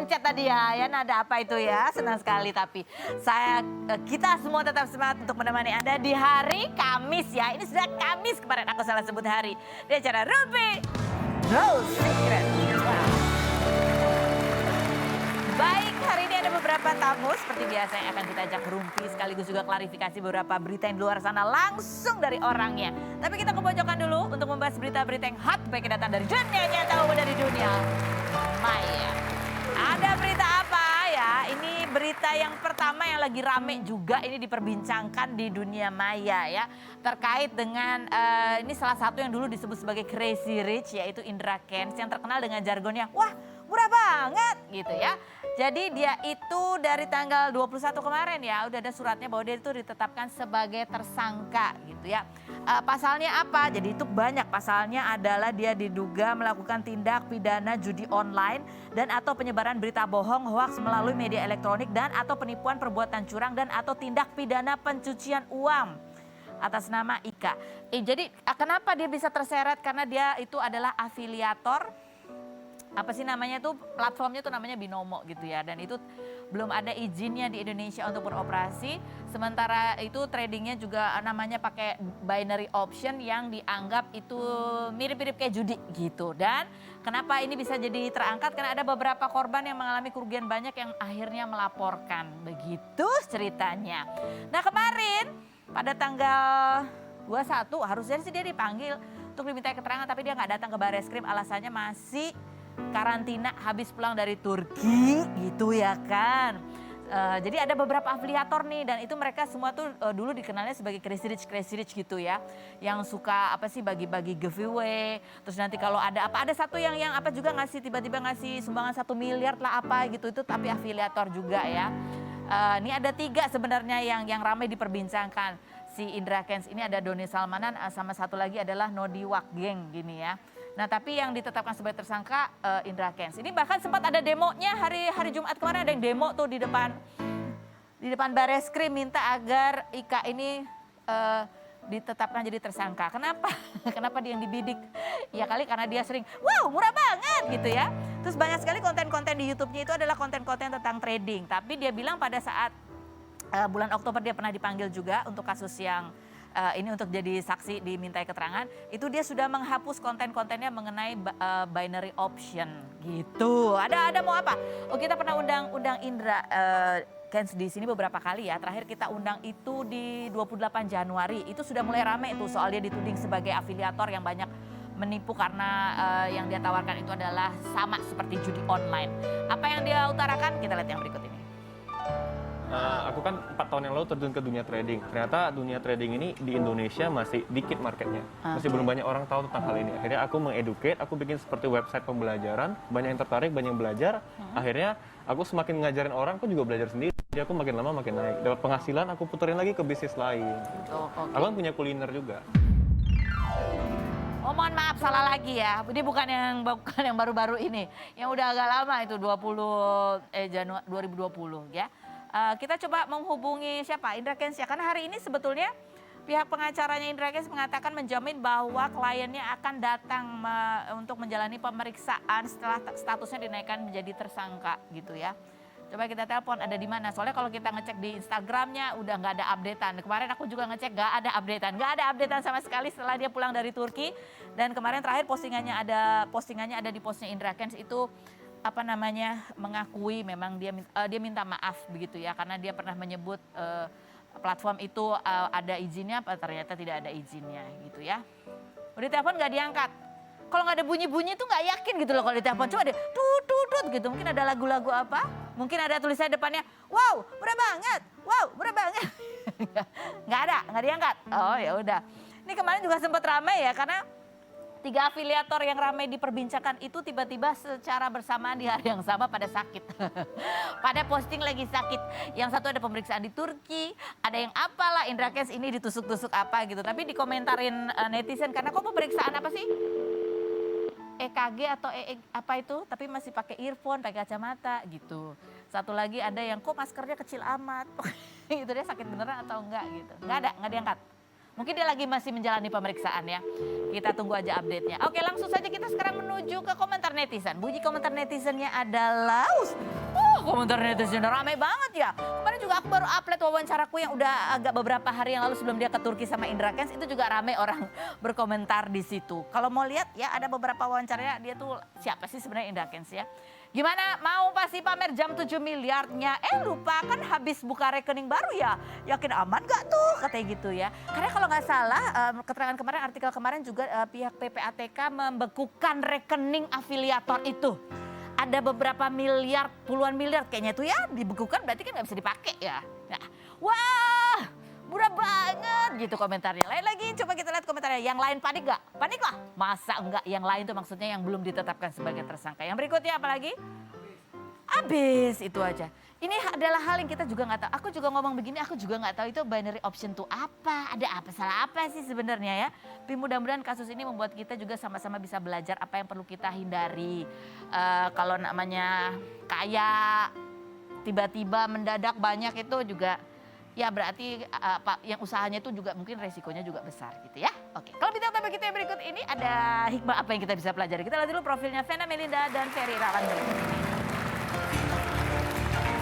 chat tadi ya nada apa itu ya, senang sekali tapi kita semua tetap semangat untuk menemani Anda di hari Kamis ya. Ini sudah Kamis, kemarin aku salah sebut hari. Di acara Rumpi No Secret. Wow. Baik, hari ini ada beberapa tamu seperti biasa yang akan kita ajak rumpi sekaligus juga klarifikasi beberapa berita yang di luar sana langsung dari orangnya. Tapi kita ke pojokan dulu untuk membahas berita-berita yang hot baik yang datang dari dunia nyata maupun dari dunia maya. Ada berita apa ya? Ini berita yang pertama yang lagi rame juga ini diperbincangkan di dunia maya ya. Terkait dengan ini salah satu yang dulu disebut sebagai Crazy Rich yaitu Indra Kents yang terkenal dengan jargonnya, wah murah banget gitu ya. Jadi dia itu dari tanggal 21 kemarin ya udah ada suratnya bahwa dia itu ditetapkan sebagai tersangka gitu ya. Pasalnya apa? Jadi itu banyak, pasalnya adalah dia diduga melakukan tindak pidana judi online dan atau penyebaran berita bohong, hoaks melalui media elektronik dan atau penipuan perbuatan curang dan atau tindak pidana pencucian uang atas nama Ika. Jadi kenapa dia bisa terseret? Karena dia itu adalah afiliator. Apa sih namanya tuh, platformnya tuh namanya Binomo gitu ya. Dan itu belum ada izinnya di Indonesia untuk beroperasi. Sementara itu tradingnya juga namanya pakai binary option yang dianggap itu mirip-mirip kayak judi gitu. Dan kenapa ini bisa jadi terangkat? Karena ada beberapa korban yang mengalami kerugian banyak yang akhirnya melaporkan. Begitu ceritanya. Nah kemarin pada tanggal 21 harusnya sih dia dipanggil untuk diminta keterangan. Tapi dia nggak datang ke Barreskrim, alasannya masih karantina habis pulang dari Turki gitu ya kan. Jadi ada beberapa afiliator nih dan itu mereka semua tuh dulu dikenalnya sebagai crazy rich gitu ya. Yang suka apa sih bagi-bagi giveaway. Terus nanti kalau ada apa, ada satu yang apa juga ngasih tiba-tiba ngasih sumbangan 1 miliar lah apa gitu, itu tapi afiliator juga ya. Ini ada 3 sebenarnya yang ramai diperbincangkan. Si Indra Kents ini ada Doni Salmanan sama satu lagi adalah Nodi Wakgeng gini ya. Nah tapi yang ditetapkan sebagai tersangka Indra Kents. Ini bahkan sempat ada demonya hari Jumat kemarin, ada yang demo tuh di depan Barreskrim minta agar Ika ini ditetapkan jadi tersangka. Kenapa? Kenapa dia yang dibidik? Ya kali karena dia sering, wow murah banget gitu ya. Terus banyak sekali konten-konten di YouTube-nya itu adalah konten-konten tentang trading. Tapi dia bilang pada saat bulan Oktober dia pernah dipanggil juga untuk kasus yang ini untuk jadi saksi dimintai keterangan, itu dia sudah menghapus konten-kontennya mengenai binary option gitu. Ada mau apa? Oh kita pernah undang Indra Kents di sini beberapa kali ya. Terakhir kita undang itu di 28 Januari. Itu sudah mulai rame tuh soal dia dituding sebagai afiliator yang banyak menipu karena yang dia tawarkan itu adalah sama seperti judi online. Apa yang dia utarakan? Kita lihat yang berikut ini. Aku kan 4 tahun yang lalu terjun ke dunia trading. Ternyata dunia trading ini di Indonesia masih dikit marketnya. Masih belum banyak orang tahu tentang hal ini. Akhirnya aku mengeducate, aku bikin seperti website pembelajaran. Banyak yang tertarik, banyak yang belajar. Akhirnya aku semakin ngajarin orang, aku juga belajar sendiri. Jadi aku makin lama makin naik. Dapat penghasilan, aku puterin lagi ke bisnis lain. Okay. Aku kan punya kuliner juga. Oh mohon maaf salah lagi ya. Ini bukan yang baru-baru ini. Yang udah agak lama itu Januari 2020 ya. Kita coba menghubungi siapa? Indra Kents ya. Karena hari ini sebetulnya pihak pengacaranya Indra Kents mengatakan menjamin bahwa kliennya akan datang untuk menjalani pemeriksaan setelah statusnya dinaikkan menjadi tersangka gitu ya. Coba kita telepon ada di mana. Soalnya kalau kita ngecek di Instagramnya udah nggak ada updatean. Kemarin aku juga ngecek nggak ada updatean sama sekali setelah dia pulang dari Turki. Dan kemarin terakhir postingannya ada di postnya Indra Kents itu apa namanya mengakui memang dia minta maaf begitu ya karena dia pernah menyebut platform itu ada izinnya, ternyata tidak ada izinnya gitu ya. Udah telepon nggak diangkat. Kalau nggak ada bunyi-bunyi tuh nggak yakin gitu loh kalau ditelepon. Coba deh tut gitu. Mungkin ada lagu-lagu apa? Mungkin ada tulisan depannya, wow murah banget. nggak diangkat. Oh ya udah. Ini kemarin juga sempat ramai ya karena 3 afiliator yang ramai diperbincangkan itu tiba-tiba secara bersamaan di hari yang sama pada sakit. Pada posting lagi sakit. Yang satu ada pemeriksaan di Turki, ada yang apalah Indra Kents ini ditusuk-tusuk apa gitu. Tapi dikomentarin netizen karena kok pemeriksaan apa sih? EKG atau apa itu, tapi masih pakai earphone, pakai kacamata gitu. Satu lagi ada yang kok maskernya kecil amat. Gitu dia sakit beneran atau enggak gitu. Nggak diangkat. Mungkin dia lagi masih menjalani pemeriksaan ya. Kita tunggu aja update-nya. Oke, langsung saja kita sekarang menuju ke komentar netizen. Bunyi komentar netizennya adalah... komentar netizen ramai banget ya. Kemarin juga aku baru upload wawancaraku yang udah agak beberapa hari yang lalu sebelum dia ke Turki sama Indra Kents. Itu juga ramai orang berkomentar di situ. Kalau mau lihat ya ada beberapa wawancaranya, dia tuh siapa sih sebenarnya Indra Kents ya. Gimana mau pasti pamer jam 7 miliarnya? Lupa kan habis buka rekening baru ya. Yakin aman gak tuh? Katanya gitu ya. Karena kalau nggak salah keterangan kemarin, artikel kemarin juga pihak PPATK membekukan rekening afiliator itu. Ada beberapa miliar, puluhan miliar kayaknya itu ya dibekukan, berarti kan nggak bisa dipakai ya. Nah, wah murah banget gitu komentarnya. Lain lagi coba kita lihat komentarnya. Yang lain panik gak? Panik lah. Masa enggak? Yang lain tuh maksudnya yang belum ditetapkan sebagai tersangka. Yang berikutnya apa lagi? Habis itu aja. Ini adalah hal yang kita juga nggak tahu. Aku juga ngomong begini, aku juga nggak tahu itu binary option tuh apa. Ada apa, salah apa sih sebenarnya ya. Tapi mudah-mudahan kasus ini membuat kita juga sama-sama bisa belajar apa yang perlu kita hindari. Kalau namanya kaya, tiba-tiba mendadak banyak itu juga ya berarti yang usahanya itu juga mungkin resikonya juga besar gitu ya. Oke, kalau kita tahu kita yang berikut ini ada hikmah apa yang kita bisa pelajari. Kita lihat dulu profilnya Vena Melinda dan Ferry Irawan berikut ini.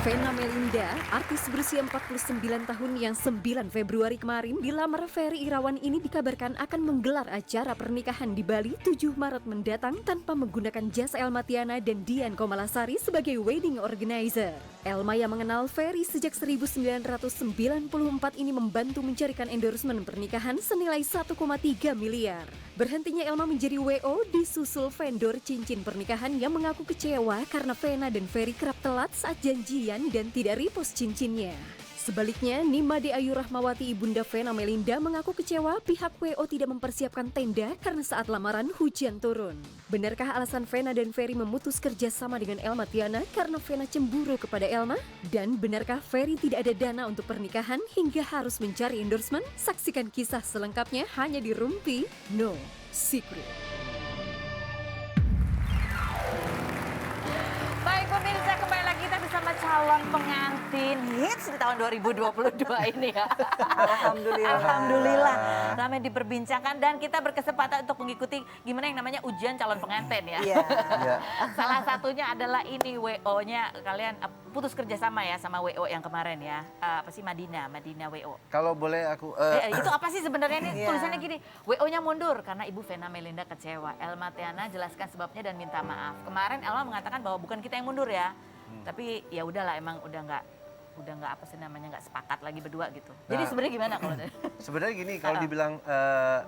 Vena Melinda, artis berusia 49 tahun yang 9 Februari kemarin dilamar Ferry Irawan ini dikabarkan akan menggelar acara pernikahan di Bali 7 Maret mendatang tanpa menggunakan jasa Elma Tiana dan Dian Komalasari sebagai wedding organizer. Elma yang mengenal Ferry sejak 1994 ini membantu mencarikan endorsement pernikahan senilai 1,3 miliar. Berhentinya Elma menjadi WO disusul vendor cincin pernikahan yang mengaku kecewa karena Vena dan Ferry kerap telat saat janjian dan tidak repost cincinnya. Sebaliknya, Nimade Ayu Rahmawati ibunda Vena Melinda mengaku kecewa pihak WO tidak mempersiapkan tenda karena saat lamaran hujan turun. Benarkah alasan Vena dan Ferry memutus kerjasama dengan Elma Tiana karena Vena cemburu kepada Elma? Dan benarkah Ferry tidak ada dana untuk pernikahan hingga harus mencari endorsement? Saksikan kisah selengkapnya hanya di Rumpi No Secret. Baik pemirsa, kembali lagi kita bersama calon pengantin hits di tahun 2022 ini ya. Alhamdulillah. Alhamdulillah. Ramai diperbincangkan dan kita berkesempatan untuk mengikuti gimana yang namanya ujian calon pengantin ya. Iya. Salah satunya adalah ini WO-nya kalian putus kerjasama ya sama WO yang kemarin ya. Apa sih Madina WO. Kalau boleh aku... Itu apa sih sebenarnya nih Iya. tulisannya gini, WO-nya mundur karena Ibu Vena Melinda kecewa. Elma Tiana jelaskan sebabnya dan minta maaf. Kemarin Elma mengatakan bahwa bukan kita yang mundur ya, tapi ya udahlah emang udah nggak apa sih namanya nggak sepakat lagi berdua gitu. Jadi Nah. sebenarnya gimana kalau Sebenarnya gini, kalau dibilang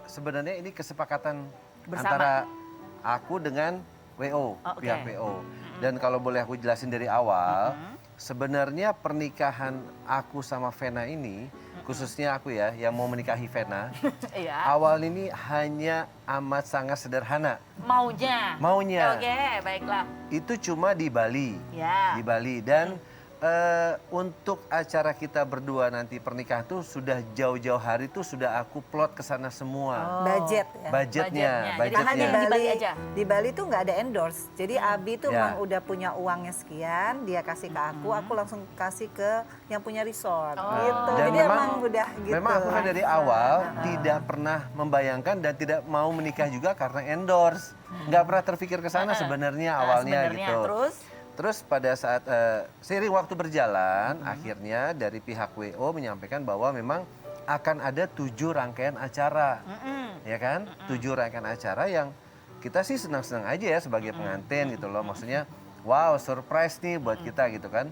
sebenarnya ini kesepakatan Bersama. antara aku dengan WO, Oh, oke. pihak WO. Dan kalau boleh aku jelasin dari awal, sebenarnya pernikahan aku sama Vena ini, khususnya aku ya, yang mau menikahi Vena, Iya. awal ini hanya amat sangat sederhana. Maunya. Maunya. Oke, baiklah. Itu cuma di Bali. Ya. Di Bali. Dan untuk acara kita berdua nanti pernikahan tuh sudah jauh-jauh hari tuh sudah aku plot ke sana semua. Budget ya. Budgetnya. Budgetnya, Jadi Karena Budgetnya. di Di Bali Bali, aja. di Bali tuh nggak ada endorse. Jadi Abi tuh Ya. memang udah punya uangnya sekian, dia kasih ke aku langsung kasih ke yang punya resort. Gitu. Dan Jadi emang udah gitu. Memang aku kan dari awal tidak pernah membayangkan dan tidak mau menikah juga karena endorse. Nggak pernah terpikir ke sana sebenarnya awalnya sebenarnya. gitu. Terus pada saat seiring waktu berjalan, akhirnya dari pihak WO menyampaikan bahwa memang akan ada 7 rangkaian acara, ya kan? 7 rangkaian acara yang kita sih senang-senang aja ya sebagai pengantin gitu loh. Maksudnya, wow surprise nih buat kita gitu kan.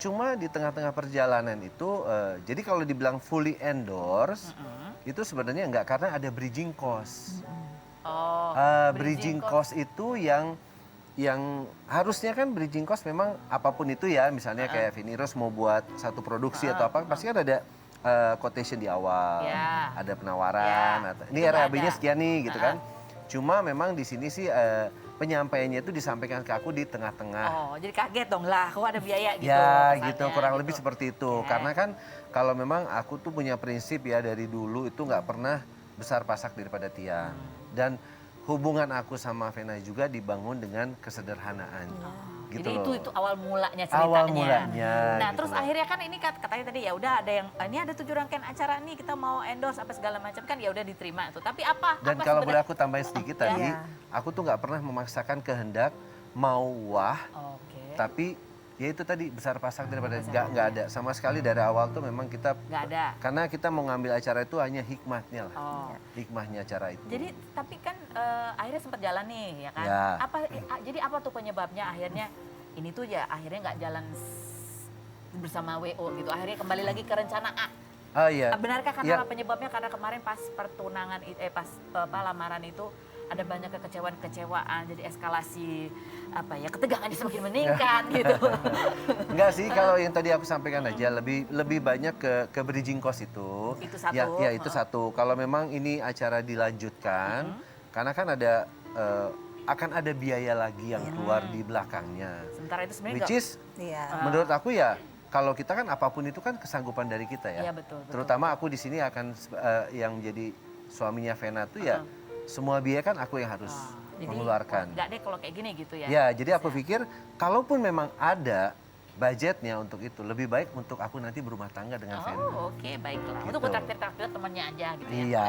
Cuma di tengah-tengah perjalanan itu, jadi kalau dibilang fully endorse, itu sebenarnya enggak karena ada bridging cost. Bridging cost itu yang harusnya kan bridging cost memang apapun itu ya, misalnya kayak Viniros mau buat satu produksi atau apa, pasti kan ada quotation di awal, Ya. ada penawaran, atau, ini Itu nggak RAB-nya ada. sekian nih gitu kan. Cuma memang di sini sih penyampaiannya itu disampaikan ke aku di tengah-tengah. Oh, jadi kaget dong lah, kok ada biaya gitu. Ya kesannya, gitu, kurang lebih seperti itu. Oke. Karena kan kalau memang aku tuh punya prinsip ya dari dulu itu nggak pernah besar pasak daripada tiang. Dan hubungan aku sama Vena juga dibangun dengan kesederhanaan. gitu Jadi loh. itu awal mulanya ceritanya. Awal mulanya, Nah, gitu terus loh. akhirnya kan ini katanya tadi ya udah ada yang ini ada 7 rangkaian acara nih kita mau endorse apa segala macam kan ya udah diterima tuh. Tapi apa Dan apa kalau boleh sebenarnya- aku tambahin sedikit Ya. tadi, Ya. aku tuh nggak pernah memaksakan kehendak mau wah, Oke. tapi ya itu tadi besar pasak daripada nggak ada sama sekali dari awal tuh memang kita Nggak ada. karena kita mau ngambil acara itu hanya hikmahnya lah, Oh. hikmahnya acara itu. Jadi tapi kan akhirnya sempat jalan nih ya kan. Ya. Jadi apa tuh penyebabnya akhirnya ini tuh ya akhirnya nggak jalan bersama WO gitu. Akhirnya kembali lagi ke rencana A. Oh iya. Benarkah Ya. karena penyebabnya karena kemarin pas pertunangan pas lamaran itu ada banyak kekecewaan jadi eskalasi ketegangannya semakin meningkat gitu. Enggak sih, kalau yang tadi aku sampaikan aja lebih banyak ke bridging cost itu. Itu satu. Ya itu satu. Kalau memang ini acara dilanjutkan, karena kan ada akan ada biaya lagi yang keluar di belakangnya. Sementara itu sebenarnya Which nggak- is Iya. menurut aku ya kalau kita kan apapun itu kan kesanggupan dari kita ya. Iya, betul, betul. Terutama aku di sini akan yang jadi suaminya Vena tuh ya semua biaya kan aku yang harus Jadi, mengeluarkan. nggak deh kalau kayak gini gitu ya. Ya, jadi aku pikir kalaupun memang ada budgetnya untuk itu, lebih baik untuk aku nanti berumah tangga dengan Vena. Oh, oke, baiklah. Gitu. Untuk traktir-traktir temannya aja gitu ya. Iya.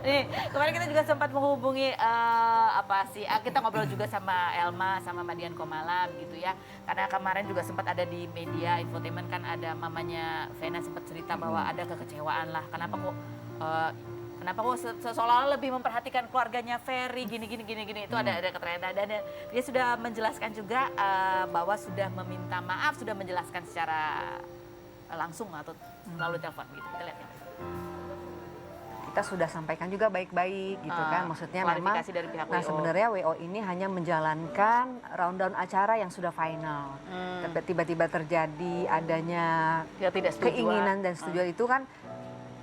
Nih, kemarin kita juga sempat menghubungi kita ngobrol juga sama Elma sama Madian Komalam gitu ya. Karena kemarin juga sempat ada di media infotainment kan ada mamanya Vena sempat cerita bahwa ada kekecewaan lah. Kenapa kok seolah-olah lebih memperhatikan keluarganya Ferry gini itu ada keterangan dan dia sudah menjelaskan juga bahwa sudah meminta maaf, sudah menjelaskan secara langsung atau melalui telepon gitu. Kita lihat ya. Kita sudah sampaikan juga baik-baik gitu kan, maksudnya memang klarifikasi dari pihak nah WO. sebenarnya WO ini hanya menjalankan rundown acara yang sudah final. Tapi tiba-tiba terjadi adanya Ya, tidak setujuan. keinginan dan setujuan itu kan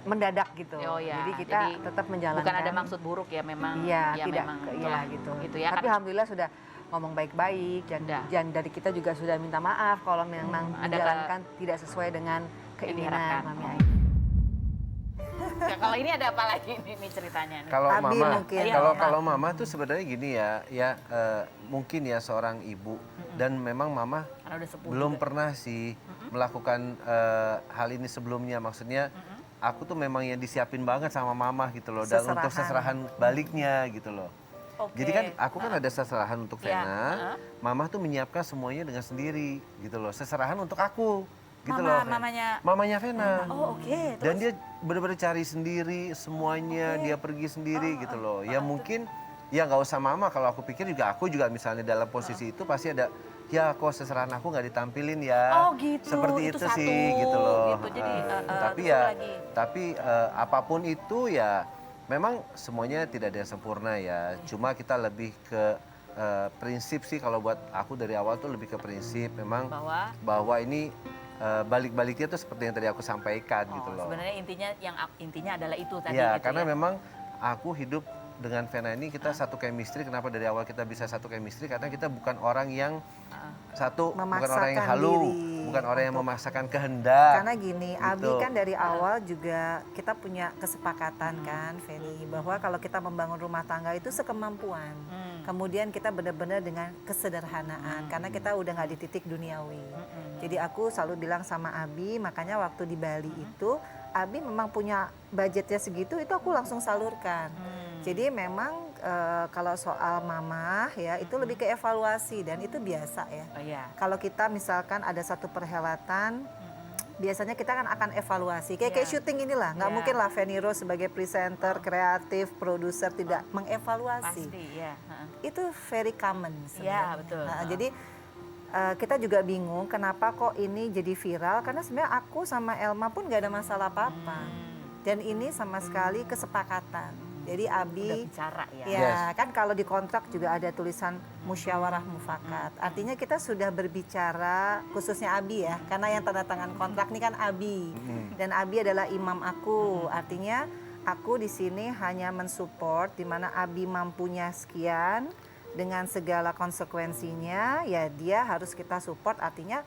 mendadak gitu. Oh, ya. Jadi kita Jadi tetap menjalankan. Bukan ada maksud buruk ya memang. Iya, ya, tidak memang iya itulah, gitu. Gitu ya. Tapi kan alhamdulillah sudah ngomong baik-baik dan dari kita juga sudah minta maaf kalau memang ada menjalankan tidak sesuai dengan diharapkan. keinginan Mami Aini. Ya, kalau ini ada apa lagi nih ceritanya nih? Kalau Abi mama, mungkin. kalau mama tuh sebenarnya gini mungkin ya seorang ibu dan memang mama Karena udah sepuh belum juga. pernah sih melakukan hal ini sebelumnya. Maksudnya aku tuh memang yang disiapin banget sama mama gitu loh dan untuk seserahan baliknya gitu loh. Oke. Jadi kan aku kan ada seserahan untuk Iya, Vena, mama tuh menyiapkan semuanya dengan sendiri gitu loh. Seserahan untuk aku gitu loh. Mamanya Vena. Oh, oke. Dan dia benar-benar cari sendiri semuanya, dia pergi sendiri gitu loh. Ya mungkin ya nggak usah mama, kalau aku pikir juga aku juga misalnya dalam posisi itu pasti ada ya kok seserahan aku nggak ditampilin ya. Oh, gitu. Seperti Itu itu satu, sih gitu loh. gitu. Jadi, tapi terus ya lagi. tapi apapun itu ya memang semuanya tidak ada yang sempurna ya. Cuma kita lebih ke prinsip sih kalau buat aku dari awal tuh lebih ke prinsip memang bahwa ini balik-baliknya tuh seperti yang tadi aku sampaikan gitu loh. Sebenarnya intinya adalah itu tadi Ya, gitu karena ya. memang aku hidup dengan Vena ini kita satu chemistry. Kenapa dari awal kita bisa satu chemistry? Karena kita bukan orang yang bukan orang yang Memaksakan halu, diri bukan orang yang memaksakan kehendak. Karena gini, gitu. Abi kan dari awal juga kita punya kesepakatan kan, Feni, bahwa kalau kita membangun rumah tangga itu sekemampuan. Kemudian kita benar-benar dengan kesederhanaan, karena kita udah nggak di titik duniawi. Jadi aku selalu bilang sama Abi, makanya waktu di Bali itu, Abi memang punya budgetnya segitu, itu aku langsung salurkan. Jadi memang kalau soal mama ya itu lebih ke evaluasi dan itu biasa ya. Oh, iya. Kalau kita misalkan ada satu perhelatan, biasanya kita kan akan evaluasi. Kayak syuting inilah, nggak mungkin lah Feni Rose sebagai presenter, kreatif, produser tidak mengevaluasi. Pasti, ya. Itu very common sebenarnya. Iya, betul. Jadi kita juga bingung kenapa kok ini jadi viral, karena sebenarnya aku sama Elma pun nggak ada masalah apa-apa. Dan ini sama sekali kesepakatan. Jadi Abi, Udah bicara ya. ya kan kalau di kontrak juga ada tulisan musyawarah mufakat. Artinya kita sudah berbicara, khususnya Abi ya, karena yang tanda tangan kontrak ini kan Abi. Dan Abi adalah imam aku. Artinya aku di sini hanya mensupport di mana Abi mampunya sekian dengan segala konsekuensinya, ya dia harus kita support. Artinya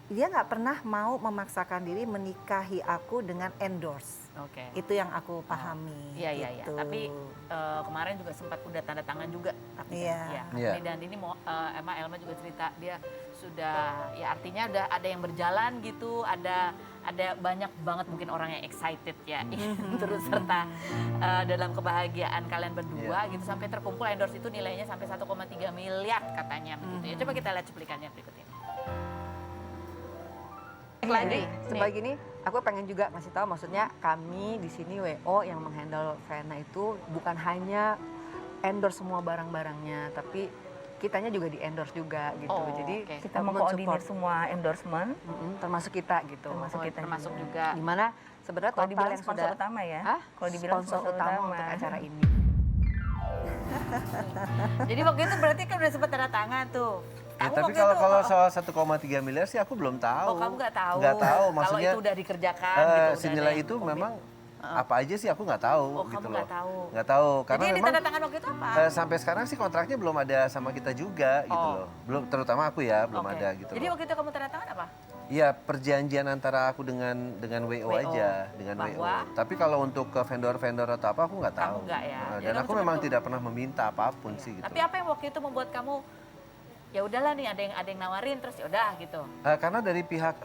dia nggak pernah mau memaksakan diri menikahi aku dengan endorse. Oke. Itu yang aku pahami. Iya, iya, iya. gitu. Tapi kemarin juga sempat udah tanda tangan juga. Tapi Iya. Iya. Dan ini mau Elma juga cerita dia sudah, ya artinya udah ada yang berjalan gitu, ada banyak banget mungkin orang yang excited ya, terus serta dalam kebahagiaan kalian berdua gitu, sampai terkumpul endorse itu nilainya sampai 1,3 miliar katanya begitu ya. Coba kita lihat cuplikannya berikut ini. Jadi sebagai ini aku pengen juga ngasih tahu, maksudnya kami di sini WO yang menghandle Vena itu bukan hanya endorse semua barang-barangnya, tapi kitanya juga di endorse juga gitu. Oh, Jadi oke. Kita mengkoordinir semua endorsement, termasuk kita gitu. termasuk kita termasuk juga. juga. Dimana sebenarnya Kalau total dibilang yang sponsor sudah utama ya. Hah? Kalau dibilang sponsor utama untuk acara ini. Jadi waktu itu berarti kan udah sempat tanda tangan tuh. Ya, Kamu tapi waktu itu, kalau soal 1,3 miliar sih aku belum tahu. Oh, kamu nggak tahu. Nggak tahu, Kalau maksudnya itu udah dikerjakan gitu. udah senilai ada itu komit. memang apa aja sih aku nggak tahu Oh, gitu kamu loh. nggak tahu. Nggak tahu Jadi karena yang memang ditanda tangan waktu itu apa? sampai sekarang sih kontraknya belum ada sama kita juga gitu Oh. loh. Belum, terutama aku ya belum Oke. ada gitu Jadi loh. waktu itu kamu tanda tangan apa? Iya, perjanjian antara aku dengan WO WO, aja, dengan bahwa- WO. Tapi kalau untuk ke vendor-vendor atau apa aku nggak Kamu tahu. nggak ya? Dan Jadi aku kamu memang cuma- tidak pernah meminta apapun sih gitu. Tapi apa yang waktu itu membuat kamu ya udahlah nih ada yang nawarin terus ya udah gitu. Karena dari pihak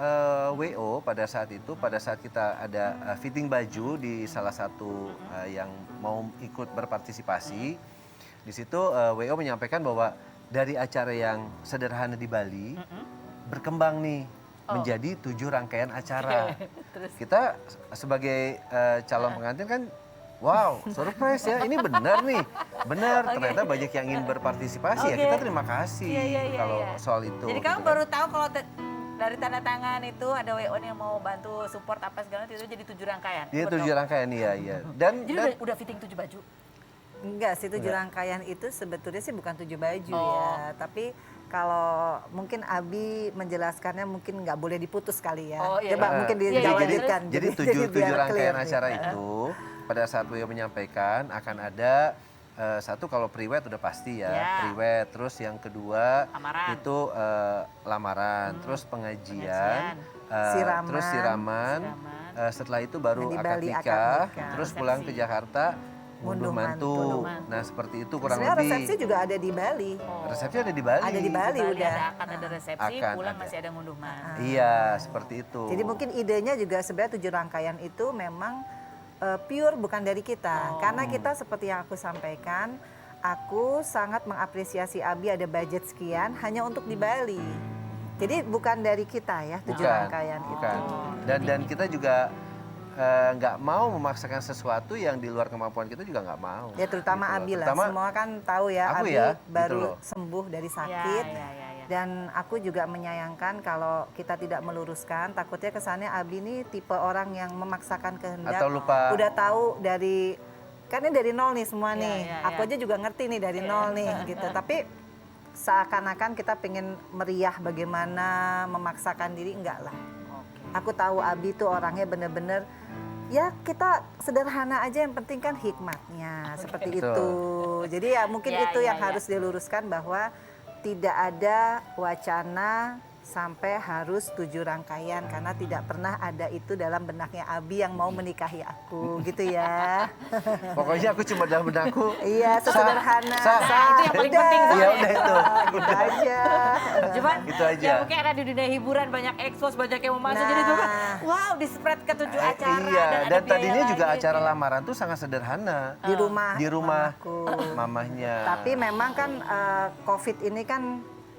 WO pada saat kita ada fitting baju di salah satu yang mau ikut berpartisipasi, di situ WO menyampaikan bahwa dari acara yang sederhana di Bali berkembang nih menjadi 7 rangkaian acara. Terus Kita sebagai calon pengantin kan, wow, surprise ya, ini benar nih, benar. Ternyata banyak yang ingin berpartisipasi ya. Oke. Kita terima kasih Iya. kalau soal itu. Jadi gitu kamu kan. baru tahu kalau dari tanda tangan itu ada WO yang mau bantu support apa segala itu jadi 7 rangkaian. Iya, Buat 7 kamu. rangkaian, iya. Dan, Jadi udah fitting 7 baju. Enggak sih, 7 rangkaian itu sebetulnya sih bukan 7 baju Oh. ya. Tapi kalau mungkin Abi menjelaskannya mungkin nggak boleh diputus kali ya. Oh, iya. Coba mungkin Iya, iya, dilanjutkan. jadi biar 7 rangkaian clear. acara itu pada saat beliau menyampaikan akan ada satu kalau pre-wed udah pasti ya, Ya. pre-wed. Terus yang kedua Lamaran. itu lamaran, terus pengajian, Siraman. terus siraman. Siraman. Setelah itu baru Nah, di akad Bali nikah, akad nikah. terus Resepsi. pulang ke Jakarta ngunduh mantu. Ngunduh mantu. Nah seperti itu kurang Sebenarnya lebih. resepsi juga ada di Bali. Resepsi ada di Bali. Ada di Bali. udah. akan ada resepsi, Akan pulang ada. masih ada ngunduh mantu. Iya seperti itu. Jadi mungkin idenya juga sebenarnya 7 rangkaian itu memang pure bukan dari kita. Karena kita seperti yang aku sampaikan, aku sangat mengapresiasi Abi ada budget sekian hanya untuk di Bali. Jadi bukan dari kita ya 7 rangkaian bukan. itu. Dan kita juga nggak mau memaksakan sesuatu yang di luar kemampuan kita juga nggak mau. Ya terutama Gitu loh. Abi lah, Terutama semua kan tahu ya aku Abi ya, gitu baru loh. sembuh dari Ya, sakit. ya. Dan aku juga menyayangkan kalau kita tidak meluruskan, takutnya kesannya Abi ini tipe orang yang memaksakan kehendak. Atau lupa. Udah tahu dari, kan ini dari nol nih semua Iya, nih. iya, Aku aja juga ngerti nih dari nol nih gitu. Tapi seakan-akan kita pengen meriah bagaimana memaksakan diri, enggak lah. Aku tahu Abi tuh orangnya bener-bener, ya kita sederhana aja yang penting kan hikmatnya seperti Betul. itu. Jadi ya mungkin Ya, itu ya, yang ya. harus diluruskan bahwa tidak ada wacana sampai harus 7 rangkaian karena tidak pernah ada itu dalam benaknya Abi yang mau menikahi aku gitu ya. Pokoknya aku cuma dalam benakku. Iya, sederhana. Sah. Nah, itu yang paling penting Iya soalnya. udah itu. Gitu aja. Cuman Itu aja. ya mungkin karena di dunia hiburan banyak expose, banyak yang mau masuk jadi tuh kan, wow di spread ke 7 acara Iya, ada dan biaya tadinya juga lagi. acara lamaran tuh sangat sederhana. Di rumah. Di rumah mamaku. mamahnya. Tapi memang kan COVID ini kan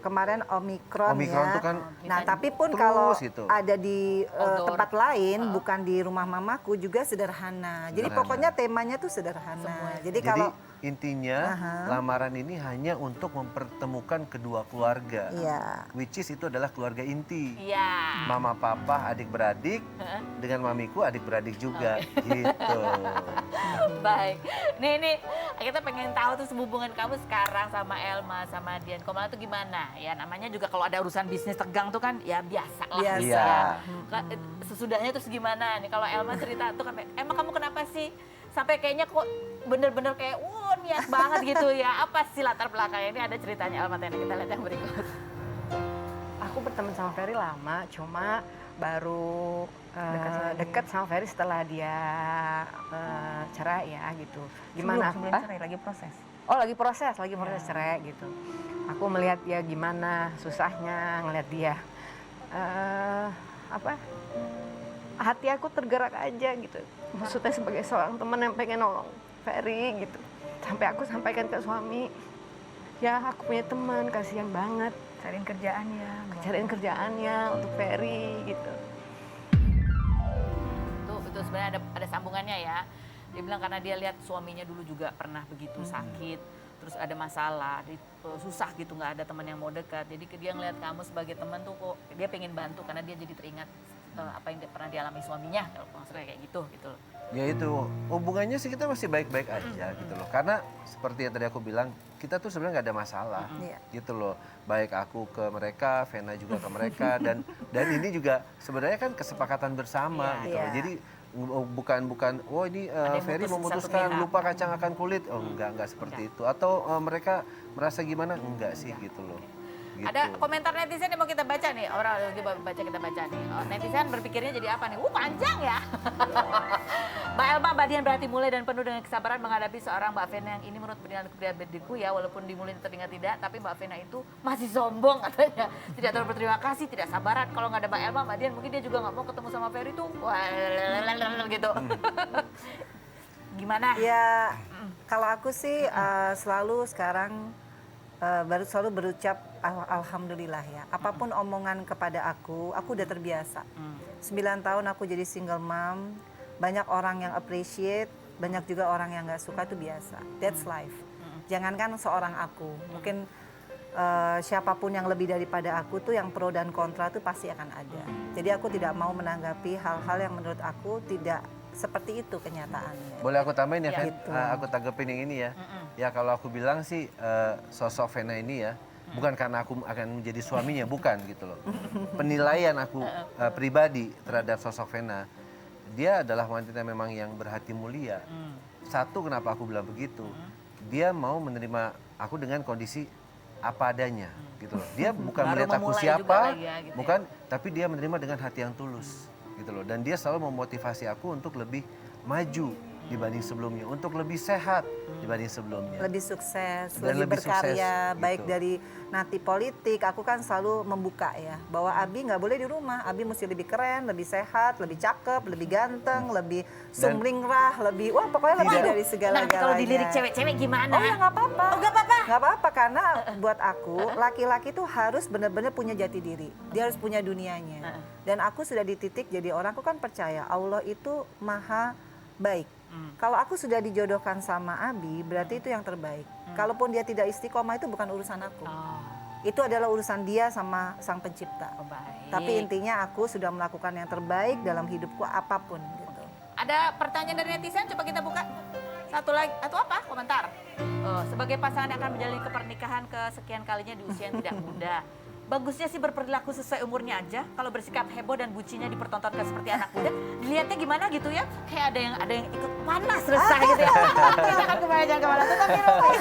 kemarin Omikron Omikron ya. tuh kan Nah, tapi pun terus kalau gitu. ada di Outdoor. tempat lain, bukan di rumah mamaku juga sederhana. Jadi Sederhana. pokoknya temanya tuh sederhana. Jadi Jadi kalau intinya lamaran ini hanya untuk mempertemukan kedua keluarga. iya, Which is itu adalah keluarga inti. Iya. Mama papa adik-beradik dengan mamiku adik-beradik juga gitu. Baik. Nih kita pengen tahu tuh hubungan kamu sekarang sama Elma sama Dian Komala tuh gimana? Ya namanya juga kalau ada urusan bisnis tegang tuh kan ya biasa lah. Biasa. gitu Iya. ya. Sesudahnya terus gimana nih kalau Elma cerita tuh kan emang kamu kenapa sih sampai kayaknya kok bener-bener kayak niat banget gitu ya. Apa sih latar belakangnya? Ini ada ceritanya Elma Tena, kita lihat yang berikut. Aku berteman sama Ferry lama, cuma baru deket sama Ferry setelah dia cerai ya gitu. Gimana? Sebelum cerai, lagi proses. Oh lagi proses cerai gitu. Aku melihat dia gimana susahnya ngelihat dia. Hati aku tergerak aja gitu. Maksudnya sebagai seorang teman yang pengen nolong Ferry gitu. Sampai aku sampaikan ke suami, ya aku punya teman, kasihan banget. Cariin kerjaannya. Cariin kerjaannya untuk Ferry gitu. Itu sebenarnya ada sambungannya ya. Dia bilang karena dia lihat suaminya dulu juga pernah begitu sakit, terus ada masalah, susah gitu, nggak ada teman yang mau dekat. Jadi dia ngeliat kamu sebagai teman tuh kok dia pengen bantu karena dia jadi teringat apa yang pernah dialami suaminya, kalau maksudnya kayak gitu loh. Ya itu hubungannya sih kita masih baik-baik aja gitu loh. Karena seperti yang tadi aku bilang, kita tuh sebenarnya nggak ada masalah gitu loh. Baik aku ke mereka, Vena juga ke mereka dan ini juga sebenarnya kan kesepakatan bersama gitu loh. Jadi bukan oh ini Ferry memutuskan lupa kacang akan kulit. Oh enggak seperti itu. Atau mereka merasa gimana? Enggak sih gitu loh. Gitu. Ada komentar netizen yang mau kita baca nih. Orang lagi kita baca nih. Netizen berpikirnya jadi apa nih? Panjang ya. Mbak Elma, Mbak Dian berarti mulai dan penuh dengan kesabaran menghadapi seorang Mbak Vena yang ini menurut penilaian kepribadianku ya, walaupun dimulai terdengar tidak, tapi Mbak Vena itu masih sombong katanya. Tidak terlalu berterima kasih, tidak sabaran. Kalau nggak ada Mbak Elma, Mbak Dian mungkin dia juga nggak mau ketemu sama Ferry tuh. Wah, gitu. Gimana? Ya, kalau aku sih selalu sekarang selalu berucap alhamdulillah ya. Apapun omongan kepada aku udah terbiasa. 9 tahun aku jadi single mom, banyak orang yang appreciate, banyak juga orang yang nggak suka, itu biasa. That's life. Jangankan seorang aku, mungkin siapapun yang lebih daripada aku tuh yang pro dan kontra tuh pasti akan ada. Jadi aku tidak mau menanggapi hal-hal yang menurut aku tidak seperti itu kenyataannya. Boleh aku tambahin ya, Fen? Gitu. Aku tanggepin yang ini ya. Ya kalau aku bilang sih sosok Vena ini ya, bukan karena aku akan menjadi suaminya, bukan gitu loh. Penilaian aku pribadi terhadap sosok Vena, dia adalah wanita memang yang berhati mulia. Satu, kenapa aku bilang begitu? Dia mau menerima aku dengan kondisi apa adanya gitu loh. Dia bukan Baru melihat aku memulai siapa, juga lagi ya, gitu bukan, tapi dia menerima dengan hati yang tulus gitu loh. Dan dia selalu memotivasi aku untuk lebih maju dibanding sebelumnya, untuk lebih sehat dibanding sebelumnya. Lebih sukses, Dan lebih lebih berkarya, sukses, baik gitu. dari nanti politik. Aku kan selalu membuka ya, bahwa Abi nggak boleh di rumah. Abi mesti lebih keren, lebih sehat, lebih cakep, lebih ganteng, lebih sumringah, lebih wah pokoknya lebih dari segala-galanya. Nanti kalau dilirik cewek-cewek gimana? Oh ya nggak apa-apa. Oh nggak apa-apa. Nggak apa-apa karena buat aku laki-laki tuh harus benar-benar punya jati diri. Dia harus punya dunianya. Dan aku sudah di titik jadi orang, aku kan percaya Allah itu maha baik. Kalau aku sudah dijodohkan sama Abi, berarti itu yang terbaik. Kalaupun dia tidak istiqomah, itu bukan urusan aku. Itu adalah urusan dia sama Sang Pencipta. Baik. Tapi intinya aku sudah melakukan yang terbaik dalam hidupku apapun gitu. Ada pertanyaan dari netizen, coba kita buka. Satu lagi, atau apa? Komentar. Sebagai pasangan yang akan menjalani kepernikahan kesekian kalinya di usia yang tidak muda, bagusnya sih berperilaku sesuai umurnya aja. Kalau bersikap heboh dan bucinya dipertontonkan seperti anak muda, dilihatnya gimana gitu ya? Kayak ada yang ikut panas resah gitu ya. Kita akan kembali jangan kemana-mana. Tetap di rumah.